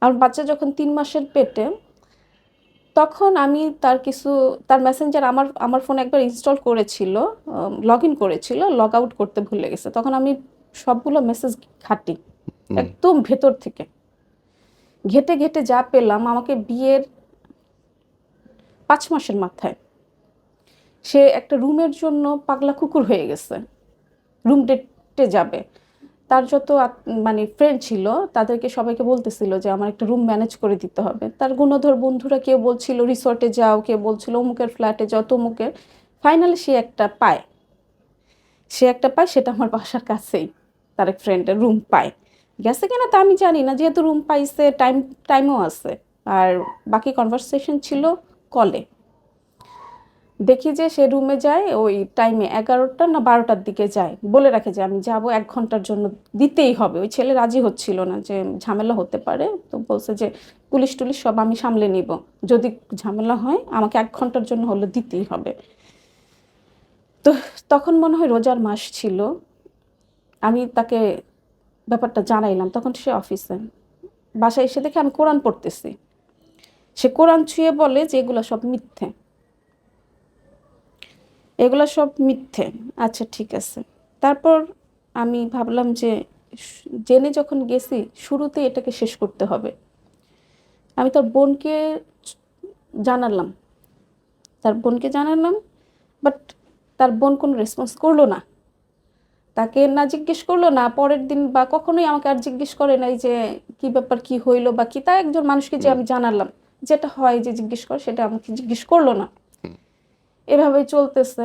আমার বাচ্চা যখন 3 মাসের পেটে, তখন আমি তার মেসেঞ্জার আমার ফোনে একবার ইনস্টল করেছিল, লগ ইন করেছিল, লগ আউট করতে ভুলে গেছে। তখন আমি সবগুলো মেসেজ ঘাঁটি একদম ভেতর থেকে, ঘেটে ঘেটে যা পেলাম, আমাকে বিয়ের 5 মাসের মাথায় সে একটা রুমের জন্য পাগলা কুকুর হয়ে গেছে, রুম ডেটে যাবে। তার যত মানে ফ্রেন্ড ছিল তাদেরকে সবাইকে বলতেছিল যে আমার একটা রুম ম্যানেজ করে দিতে হবে। তার গুণধর বন্ধুরা কেউ বলছিল রিসর্টে যাও, কেউ বলছিল অমুকের ফ্ল্যাটে যাও, তমুকের। ফাইনালি সে একটা পায়, সেটা আমার বাসার কাছেই। তার এক ফ্রেন্ডের রুম পায়, গেছে কিনা তা আমি জানি না, যেহেতু রুম পাইছে, টাইমও আছে। আর বাকি কনভারসেশন ছিল কলে। দেখি যে সে রুমে যায় ওই টাইমে 11টা না 12টার দিকে যায়, বলে রাখে যে আমি যাব 1 ঘন্টার জন্য, দিতেই হবে। ওই ছেলে রাজি হচ্ছিল না, যে ঝামেলা হতে পারে, তো বলছে যে পুলিশ টুলিশ সব আমি সামলে নিব, যদি ঝামেলা হয় আমাকে 1 ঘন্টার জন্য হলে দিতেই হবে। তো তখন মনে হয় রোজার মাস ছিল, আমি তাকে ব্যাপারটা জানাইলাম। তখন সে অফিসে, বাসায় এসে দেখে আমি কোরআন পড়তেছি। সে কোরআন ছুঁয়ে বলে যে এগুলো সব মিথ্যে, এগুলো সব মিথ্যে। আচ্ছা ঠিক আছে। তারপর আমি ভাবলাম যে জেনে যখন গেছি, শুরুতে এটাকে শেষ করতে হবে। আমি জানালাম জানালাম, বাট তার বোন কোনো রেসপন্স করলো না। তাকে না জিজ্ঞেস করলো না পরের দিন, বা কখনোই আমাকে আর জিজ্ঞেস করে নাই যে কি ব্যাপার, কি হইলো বা কি। তা একজন মানুষকে যে আমি জানালাম, যেটা হয় যে জিজ্ঞেস করে, সেটা আমাকে জিজ্ঞেস করলো না। এভাবেই চলতেছে।